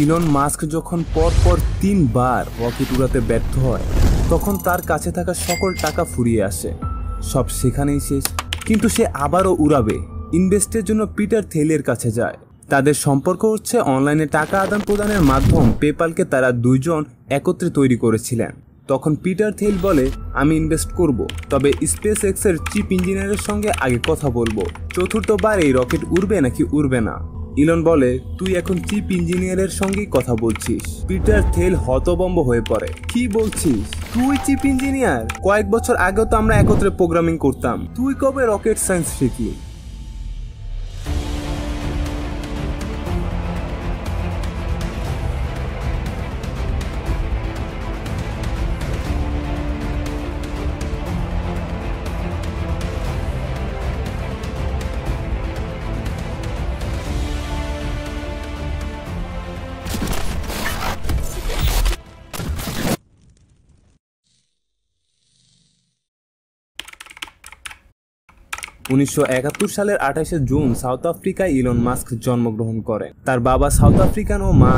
Elon Musk যখন পরপর 3 বার rocket উড়াতে ব্যর্থ হয় তখন তার কাছে থাকা সকল টাকা ফুরিয়ে আসে। সব সেখানেই শেষ। কিন্তু সে আবারও উড়াবে। ইনভেস্টের জন্য পিটার থেইলের কাছে যায়। তাদের সম্পর্ক হচ্ছে অনলাইনে টাকা আদান প্রদানের মাধ্যম। পেপালকে তারা দুইজন একত্রে তৈরি করেছিলেন। তখন পিটার থেইল বলে, আমি ইনভেস্ট করব, তবে স্পেস এক্সের চিফ ইঞ্জিনিয়ারের সঙ্গে আগে কথা বলবো। চতুর্থবার এই রকেট উড়বে নাকি উড়বে না। ইলন বলে, তুই এখন চিফ ইঞ্জিনিয়ারের সঙ্গেই কথা বলছিস। পিটার থেইল হতভম্ব হয়ে পড়ে। কি বলছিস? তুই চিফ ইঞ্জিনিয়ার? কয়েক বছর আগেও তো আমরা একত্রে প্রোগ্রামিং করতাম। তুই কবে রকেট সায়েন্স শিখলি? 1971 সালের 28শে জুন সাউথ আফ্রিকায় ইলন মাস্ক জন্মগ্রহণ করেন। তার বাবা সাউথ আফ্রিকান ও মা।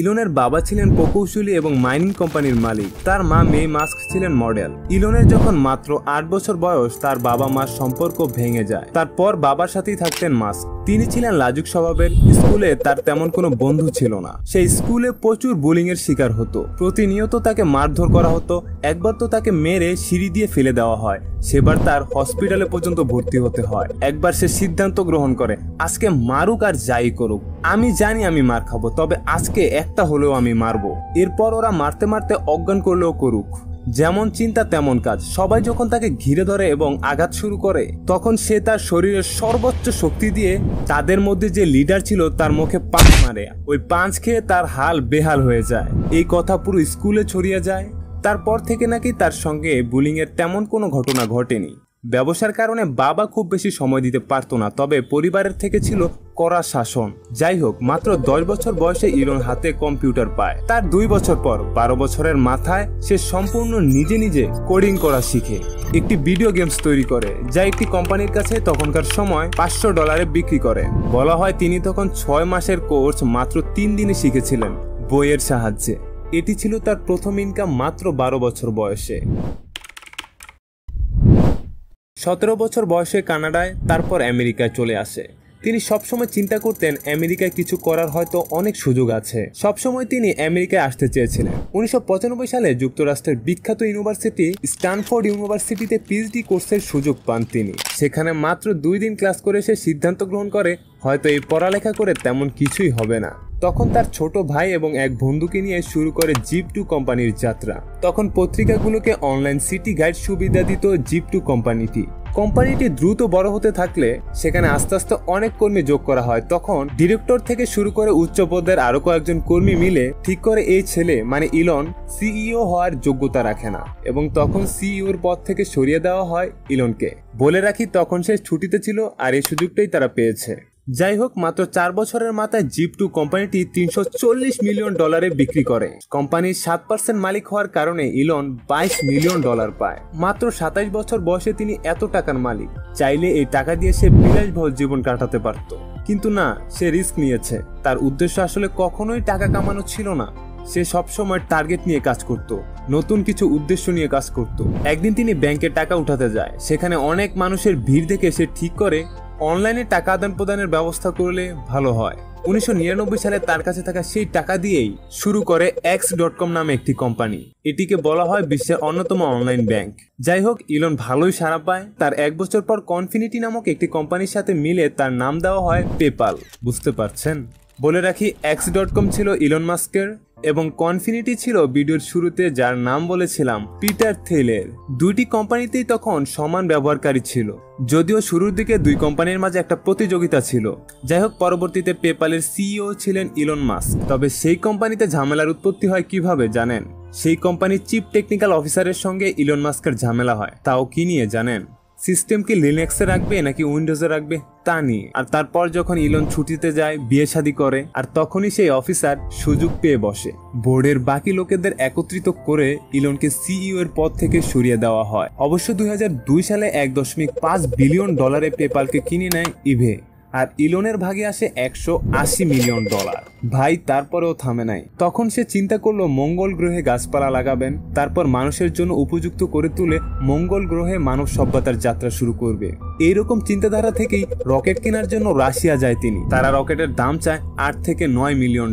ইলনের বাবা ছিলেন প্রকৌশলী এবং মাইনিং কোম্পানির মালিক। তার মা মে মাস্ক ছিলেন মডেল। ইলনের যখন মাত্র 8 বছর বয়স তার বাবা মার সম্পর্ক ভেঙে যায়। তারপর বাবার সাথেই থাকতেন মাস্ক। তিনি ছিলেন লাজুক স্বভাবের। স্কুলে তার তেমন কোনো বন্ধু ছিল না। সেই স্কুলে প্রচুর বুলিং এর শিকার হতো। প্রতিনিয়ত তাকে মারধর করা হতো। একবার তো তাকে মেরে সিঁড়ি দিয়ে ফেলে দেওয়া হয়। সেবার তার হসপিটালে পর্যন্ত ভর্তি হতে হয়। একবার সে সিদ্ধান্ত গ্রহণ করে, আজকে মারুক আর যাই করুক, আমি জানি আমি মার খাবো, তবে আজকে একটা হলেও আমি মারবো। এরপর ওরা মারতে মারতে অজ্ঞান করলেও করুক। যেমন চিন্তা তেমন কাজ। সবাই যখন তাকে ঘিরে ধরে এবং আঘাত শুরু করে তখন সে তার শরীরের সর্বোচ্চ শক্তি দিয়ে তাদের মধ্যে যে লিডার ছিল তার মুখে পাঁচ মারে। ওই পাঁচ খেয়ে তার হাল বেহাল হয়ে যায়। এই কথা পুরো স্কুলে ছড়িয়ে যায়। তারপর থেকে নাকি তার সঙ্গে বুলিং এর তেমন কোনো ঘটনা ঘটেনি। ব্যবসার কারণে বাবা খুব বেশি সময় দিতে পারতো না, তবে পরিবারের থেকে ছিল কড়া শাসন। যাই হোক, মাত্র 10 বছর বয়সে ইলন হাতে কম্পিউটার পায়। তার 2 বছর পর 12 বছরের মাথায় সে সম্পূর্ণ নিজে নিজে কোডিং করা শিখে একটি ভিডিও গেমস তৈরি করে, যা একটি কোম্পানির কাছে তখনকার সময় $500 বিক্রি করে। বলা হয় তিনি তখন 6 মাসের কোর্স মাত্র 3 দিনে শিখেছিলেন বইয়ের সাহায্যে। এটি ছিল তার প্রথম ইনকাম মাত্র 12 বছর বয়সে। 17 বছর বয়সে কানাডায়, তারপর আমেরিকায় চলে আসে। তিনি সবসময় চিন্তা করতেন আমেরিকায় কিছু করার হয়তো অনেক সুযোগ আছে। সবসময় তিনি আমেরিকায় আসতে চেয়েছিলেন। 1995 সালে যুক্তরাষ্ট্রের বিখ্যাত ইউনিভার্সিটি স্ট্যানফোর্ড ইউনিভার্সিটিতে পিএইচডি কোর্সের সুযোগ পান তিনি। সেখানে মাত্র 2 দিন ক্লাস করে সে সিদ্ধান্ত গ্রহণ করে হয়তো এই পড়ালেখা করে তেমন কিছুই হবে না। তখন তার ছোট ভাই এবং এক বন্ধুকে নিয়ে শুরু করে জিপ2 কোম্পানির যাত্রা। তখন পত্রিকাগুলোকে অনলাইন সিটি গাইড সুবিধা দিত জিপ2 কোম্পানিটি দ্রুত বড় হতে থাকলে সেখানে আস্তে আস্তে অনেক কর্মী যোগ করা হয়। তখন ডিরেক্টর থেকে শুরু করে উচ্চ পদের আরো কয়েকজন কর্মী মিলে ঠিক করে এই ছেলে মানে ইলন সিইও হওয়ার যোগ্যতা রাখে না, এবং তখন সিইওর পদ থেকে সরিয়ে দেওয়া হয় ইলনকে। বলে রাখি, তখন সে ছুটিতে ছিল আর এই সুযোগটাই তারা পেয়েছে। যাই হোক, মাত্র 4 বছরের মাথায় জিপ2 কোম্পানিটি $340 মিলিয়ন বিক্রি করে। কোম্পানির 7% মালিক হওয়ার কারণে ইলন $22 মিলিয়ন পায়। মাত্র 27 বছর বয়সে তিনি এত টাকার মালিক। চাইলে এই টাকা দিয়ে সে বিলাসবহুল জীবন কাটাতে পারত, কিন্তু না, সে রিস্ক নিয়েছে। তার উদ্দেশ্য আসলে কখনোই টাকা কামানো ছিল না। সে সবসময় টার্গেট নিয়ে কাজ করত, নতুন কিছু উদ্দেশ্য নিয়ে কাজ করত। একদিন তিনি ব্যাংকে টাকা উঠাতে যায়। সেখানে অনেক মানুষের ভিড় দেখে সে ঠিক করে অনলাইনে টাকা আদান প্রদানের ব্যবস্থা করলে ভালো হয়। 1999 সালে তার কাছে থাকা সেই টাকা দিয়েই শুরু করে X.com নামে একটি কোম্পানি। এটিকে বলা হয় বিশ্বের অন্যতম অনলাইন ব্যাংক। যাই হোক, ইলন ভালোই সাড়া পায়। তার 1 বছর পর কনফিনিটি নামক একটি কোম্পানির সাথে মিলে তার নাম দেওয়া হয় পেপাল। বুঝতে পারছেন? বলে রাখি, X.com ছিল ইলন মাস্কের এবং কনফিনিটি ছিল ভিডিওর শুরুতে যার নাম বলেছিলাম পিটার থেইলের। দুইটি কোম্পানিতেই তখন সমান ব্যবহারকারী ছিল, যদিও শুরুর দিকে 2 কোম্পানির মাঝে একটা প্রতিযোগিতা ছিল। যাই হোক, পরবর্তীতে পেপালের সিইও ছিলেন ইলন মাস্ক। তবে সেই কোম্পানিতে ঝামেলার উৎপত্তি হয় কিভাবে জানেন? সেই কোম্পানির চিফ টেকনিক্যাল অফিসারের সঙ্গে ইলন মাস্কের ঝামেলা হয়। তাও কি নিয়ে জানেন? সিস্টেম কি লিনাক্সে রাখবে নাকি উইন্ডোজে রাখবে তা নিয়ে। আর তারপর যখন ইলন ছুটিতে যায়, বিয়ে শাদী করে, আর তখনই সেই অফিসার সুযোগ পেয়ে বসে। বোর্ডের বাকি লোকেদের একত্রিত করে ইলনকে সিইও এর পদ থেকে সরিয়ে দেওয়া হয়। অবশ্য 2002 সালে $1.5 বিলিয়ন পেপালকে কিনে নেয় ইবে। আর ইলনের ভাগে আসে $180 মিলিয়ন। ভাই তারপরেও থামে নাই। তখন সে চিন্তা করলো মঙ্গল গ্রহে গাছপালা লাগাবেন, তারপর মানুষের জন্য উপযুক্ত করে তুলে মঙ্গল গ্রহে মানব সভ্যতার যাত্রা শুরু করবে। এইরকম চিন্তাধারা থেকেই রকেট কেনার জন্য রাশিয়া যায় তিনি। তারা রকেটের দাম চায় $8 থেকে $9 মিলিয়ন,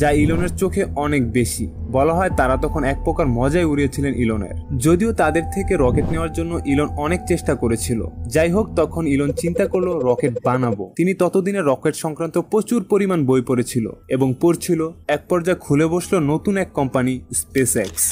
যা ইলনের চোখে অনেক বেশি। বলা হয় তারা তখন এক প্রকার মজায় উড়িয়েছিলেন ইলনের, যদিও তাদের থেকে রকেট নেওয়ার জন্য ইলন অনেক চেষ্টা করেছিল। যাই হোক, তখন ইলন চিন্তা করলো রকেট বানাবো। তিনি ততদিনে রকেট সংক্রান্ত প্রচুর পরিমাণ বই পড়েছিল এবং পড়ছিল। এক পর্যায়ে খুলে বসলো নতুন এক কোম্পানি, স্পেস এক্স।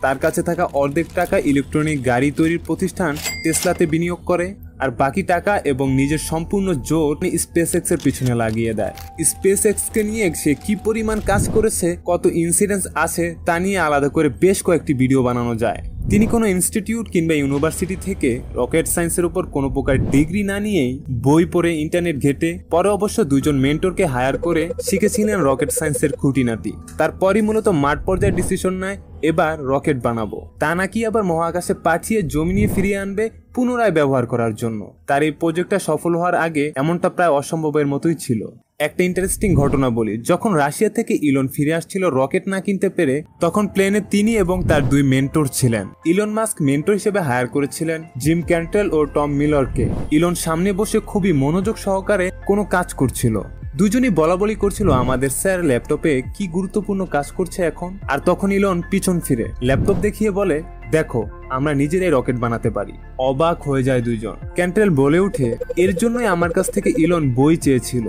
তার কাছে থাকা অর্ধেক টাকা ইলেকট্রনিক গাড়ি তৈরির প্রতিষ্ঠান টেসলাতে বিনিয়োগ করে, আর বাকি টাকা এবং নিজের সম্পূর্ণ জোর স্পেস এক্স এর পিছনে লাগিয়ে দেয়। স্পেস এক্স কে নিয়ে সে কি পরিমাণ কাজ করেছে, কত ইনসিডেন্স আছে তা নিয়ে আলাদা করে বেশ কয়েকটি ভিডিও বানানো যায়। তিনি কোনো ইনস্টিটিউট কিংবা ইউনিভার্সিটি থেকে রকেট সায়েন্সের উপর কোনো প্রকার ডিগ্রি না নিয়েই বই পড়ে ইন্টারনেট ঘেটে, পরে অবশ্য দুজন মেন্টরকে হায়ার করে শিখেছিলেন রকেট সায়েন্সের খুঁটিনাটি। তারপরই মূলত মাঠ পর্যায়ে ডিসিশন নেয় এবার রকেট বানাবো, তা নাকি আবার মহাকাশে পাঠিয়ে জমি নিয়ে ফিরিয়ে আনবে পুনরায় ব্যবহার করার জন্য। তার এই প্রজেক্টটা সফল হওয়ার আগে এমনটা প্রায় অসম্ভবের মতোই ছিল। একটা ইন্টারেস্টিং ঘটনা বলি, যখন রাশিয়া থেকে ইলন ফিরে আসছিল রকেট না কিনতে পেরে, তখন প্লেনে তিনি এবং তার 2 মেন্টর ছিলেন। ইলন মাস্ক মেন্টর হিসেবে হায়ার করেছিলেন জিম ক্যান্টেল ও টম মিলারকে। ইলন সামনে বসে খুবই মনোযোগ সহকারে কোনো কাজ করছিল। দুজনই বলাবলি করছিল, আমাদের স্যার ল্যাপটপে কি গুরুত্বপূর্ণ কাজ করছে এখন। আর তখন ইলন পিছন ফিরে ল্যাপটপ দেখিয়ে বলে, দেখো আমরা নিজেরাই রকেট বানাতে পারি। অবাক হয়ে যায় দুইজন। ক্যান্টেল বলে উঠে, এর জন্যই আমার কাছ থেকে ইলন বই চেয়েছিল।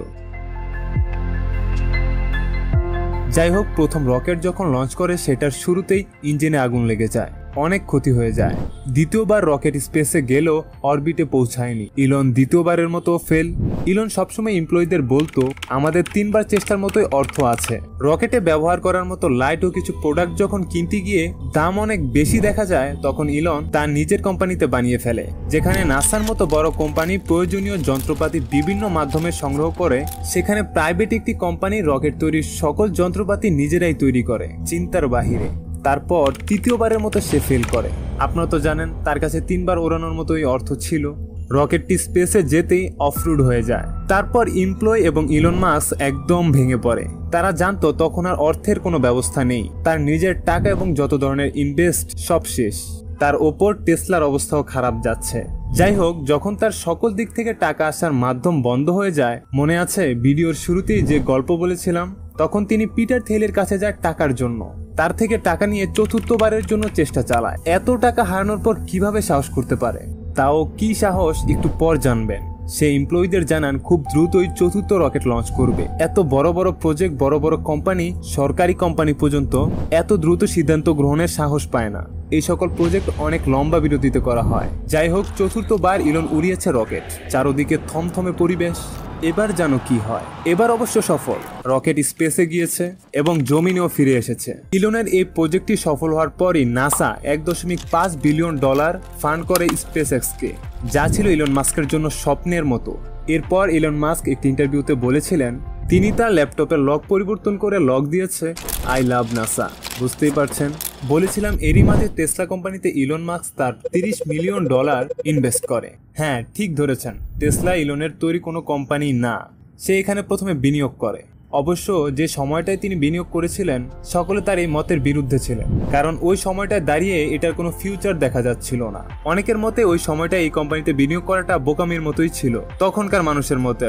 যাই হোক, প্রথম রকেট যখন লঞ্চ করে সেটার শুরুতেই ইঞ্জিনে আগুন লেগে যায়, অনেক ক্ষতি হয়ে যায়। দ্বিতীয়বার রকেট স্পেসে গেলেও অরবিটে পৌঁছায়নি। ইলন দ্বিতীয়বারের মতো ফেল। ইলন সবসময় এমপ্লয়ীদের বলতো, আমাদের 3বার চেষ্টার মতোই অর্থ আছে। রকেটে ব্যবহার করার মতো লাইট ও কিছু প্রোডাক্ট যখন কিনতে গিয়ে দাম অনেক বেশি দেখা যায়, তখন ইলন তার নিজের কোম্পানিতে বানিয়ে ফেলে, যেখানে নাসার মতো বড় কোম্পানি প্রয়োজনীয় যন্ত্রপাতি বিভিন্ন মাধ্যমে সংগ্রহ করে। সেখানে প্রাইভেট একটি কোম্পানি রকেট তৈরির সকল যন্ত্রপাতি নিজেরাই তৈরি করে, চিন্তার বাহিরে। তারপর তৃতীয়বারের মতো সে ফেল করে। আপনারা তো জানেন তার কাছে 3বার ওড়ানোর মতোই অর্থ ছিল। রকেটটি স্পেসে যেতেই অফরুড হয়ে যায়। তারপর এমপ্লয় এবং ইলন মাস্ক একদম ভেঙে পড়ে। তারা জানতো তখন আর অর্থের কোনো ব্যবস্থা নেই, তার নিজের টাকা এবং যত ধরনের ইনভেস্ট সব শেষ। তার ওপর টেসলার অবস্থাও খারাপ যাচ্ছে। যাই হোক, যখন তার সকল দিক থেকে টাকা আসার মাধ্যম বন্ধ হয়ে যায়, মনে আছে ভিডিওর শুরুতেই যে গল্প বলেছিলাম, তখন তিনি পিটার থেলের কাছে যায় টাকার জন্য। তার থেকে টাকা নিয়ে 4র্থবারের জন্য চেষ্টা চালায়। এত টাকা হারানোর পর কিভাবে সাহস করতে পারে, তাও কি সাহস একটু পর জানবেন। সে এমপ্লয়ীদের জানান খুব দ্রুতই 4র্থ রকেট লঞ্চ করবে। এত বড় বড় প্রজেক্ট, বড় বড় কোম্পানি, সরকারি কোম্পানি পর্যন্ত এত দ্রুত সিদ্ধান্ত গ্রহণের সাহস পায় না। এই সকল প্রজেক্ট অনেক লম্বা বিরতিতে করা হয়। যাই হোক, 4র্থবার ইলন উড়িয়েছে রকেট। চারদিকে থমথমে পরিবেশ। এবার জানো কি হয়। এবার অবশ্য সফল। রকেট স্পেসে গিয়েছে এবং জমিনেও ফিরে এসেছে। ইলনের এই প্রজেক্টটি সফল হওয়ার পরই নাসা $1.5 বিলিয়ন ফান্ড করে স্পেস এক্সকে, যা ছিল ইলন মাস্কের জন্য স্বপ্নের মতো। এরপর ইলন মাস্ক একটি ইন্টারভিউতে বলেছিলেন, তিনি তার ল্যাপটপের লক পরিবর্তন করে লক দিয়েছে আই লাভ নাসা। বুঝতেই পারছেন, বলেছিলাম এরই মাঝে টেসলা কোম্পানিতে ইলন মাস্ক তার $30 মিলিয়ন ইনভেস্ট করে। হ্যাঁ, ঠিক ধরেছেন, টেসলা ইলনের তৈরি কোনো কোম্পানি না। সে এখানে প্রথমে বিনিয়োগ করে। অবশ্য যে সময়টায় তিনি বিনিয়োগ করেছিলেন, সকলে তার এই মতের বিরুদ্ধে ছিলেন, কারণ ওই সময়টায় দাঁড়িয়ে এটার কোনো ফিউচার দেখা যাচ্ছিল না। অনেকের মতে ওই সময়টায় এই কোম্পানিতে বিনিয়োগ করাটা বোকামির মতোই ছিল, তখনকার মানুষের মতে।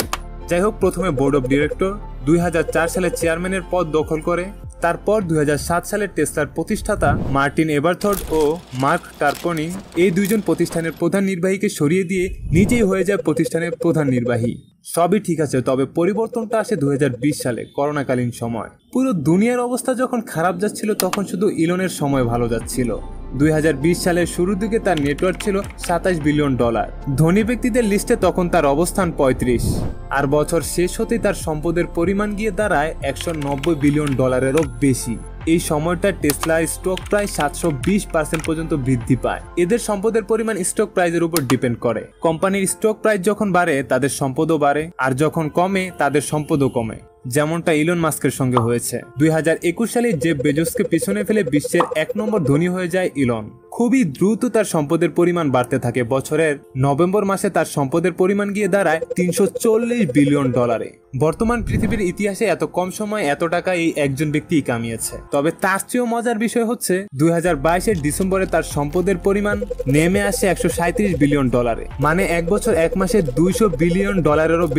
যাই হোক, প্রথমে বোর্ড অফ ডিরেক্টর 2004 সালে চেয়ারম্যানের পদ দখল করে। তারপর 2007 সালে টেসলার প্রতিষ্ঠাতা মার্টিন এবারথড ও মার্ক টার্কনি এই দুইজন প্রতিষ্ঠানের প্রধান নির্বাহীকে সরিয়ে দিয়ে নিজেই হয়ে যায় প্রতিষ্ঠানের প্রধান নির্বাহী। সবই ঠিক আছে, তবে পরিবর্তনটা আসে 2020 সালে, করোনাকালীন সময়। পুরো দুনিয়ার অবস্থা যখন খারাপ যাচ্ছিল, তখন শুধু ইলনের সময় ভালো যাচ্ছিল। 2020 সালের শুরুর দিকে তার নেটওয়ার্ক ছিল $27 বিলিয়ন। ধনী ব্যক্তিদের লিস্টে তখন তার অবস্থান 35, আর বছর শেষ হতেই তার সম্পদের পরিমাণ গিয়ে দাঁড়ায় $190 বিলিয়ন বেশি। এই সময়টা টেসলার স্টক প্রায় 720% পর্যন্ত বৃদ্ধি পায়। এদের সম্পদের পরিমাণ স্টক প্রাইজের উপর ডিপেন্ড করে। কোম্পানির স্টক প্রাইস যখন বাড়ে তাদের সম্পদও বাড়ে, আর যখন কমে তাদের সম্পদও কমে, যেমনটা ইলন মাস্কের সঙ্গে হয়েছে। 2021 সালে জেফ বেজোসকে পিছনে ফেলে বিশ্বের 1 নম্বর ধনী হয়ে যায় ইলন। খুবই দ্রুত তার সম্পদের পরিমাণ বাড়তে থাকে। বছরের নভেম্বর মাসে তার সম্পদের পরিমাণ গিয়ে দাঁড়ায় $340 বিলিয়ন। বর্তমান পৃথিবীর ইতিহাসে এত কম সময় এত টাকা এই একজন ব্যক্তি কামিয়েছে। তবে তার চেয়েও মজার বিষয় হচ্ছে 2022-এর ডিসেম্বরে তার সম্পদের পরিমাণ নেমে আসে $137 বিলিয়ন। মানে এক বছর এক মাসে $200 বিলিয়ন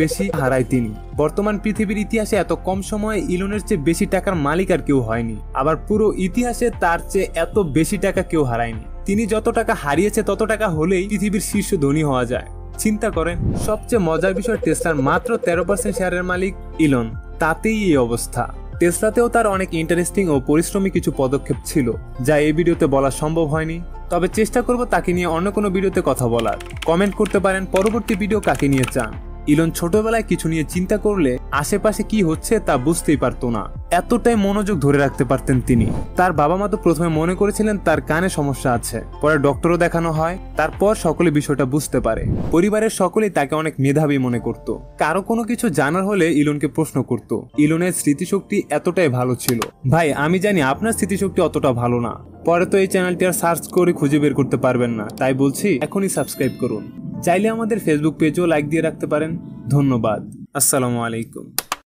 বেশি হারায় তিনি। বর্তমান পৃথিবীর ইতিহাসে এত কম সময়ে ইলনের চেয়ে বেশি টাকার মালিক আর কেউ হয়নি। আবার পুরো ইতিহাসে তার চেয়ে এত বেশি টাকা কেউ হারায়নি। তিনি যত টাকা হারিয়েছে তত টাকা হলেই পৃথিবীর শীর্ষ ধনী হওয়া যায়। চিন্তা করেন, সবচেয়ে মজার বিষয় টেসলার মাত্র 13% শেয়ারের মালিক ইলন, তাতেই এই অবস্থা। টেসলাতেও তার অনেক ইন্টারেস্টিং ও পরিশ্রমী কিছু পদক্ষেপ ছিল যা এই ভিডিওতে বলা সম্ভব হয়নি। তবে চেষ্টা করব তাকে নিয়ে অন্য কোনো ভিডিওতে কথা বলার। কমেন্ট করতে পারেন পরবর্তী ভিডিও কাকে নিয়ে চান। ইলন ছোটবেলায় কিছু নিয়ে চিন্তা করলে আশেপাশে কি হচ্ছে তা বুঝতেই পারতো না, এতটাই মনোযোগ ধরে রাখতে পারতেন তিনি। তার বাবা মা তো প্রথমে মনে করেছিলেন তার কানে সমস্যা আছে, পরে ডক্টরও দেখানো হয়, তারপর সকলে বিষয়টা বুঝতে পারে। পরিবারের সকলেই তাকে অনেক মেধাবী মনে করত। কারো কোনো কিছু জানার হলে ইলনকে প্রশ্ন করত। ইলনের স্মৃতিশক্তি এতটাই ভালো ছিল। ভাই আমি জানি আপনার স্মৃতিশক্তি অতটা ভালো না, পরে তো এই চ্যানেলটি আর সার্চ করে খুঁজে বের করতে পারবেন না, তাই বলছি এখনই সাবস্ক্রাইব করুন। চাইলে আমাদের ফেসবুক পেজও লাইক দিয়ে রাখতে পারেন। ধন্যবাদ। আসসালামু আলাইকুম।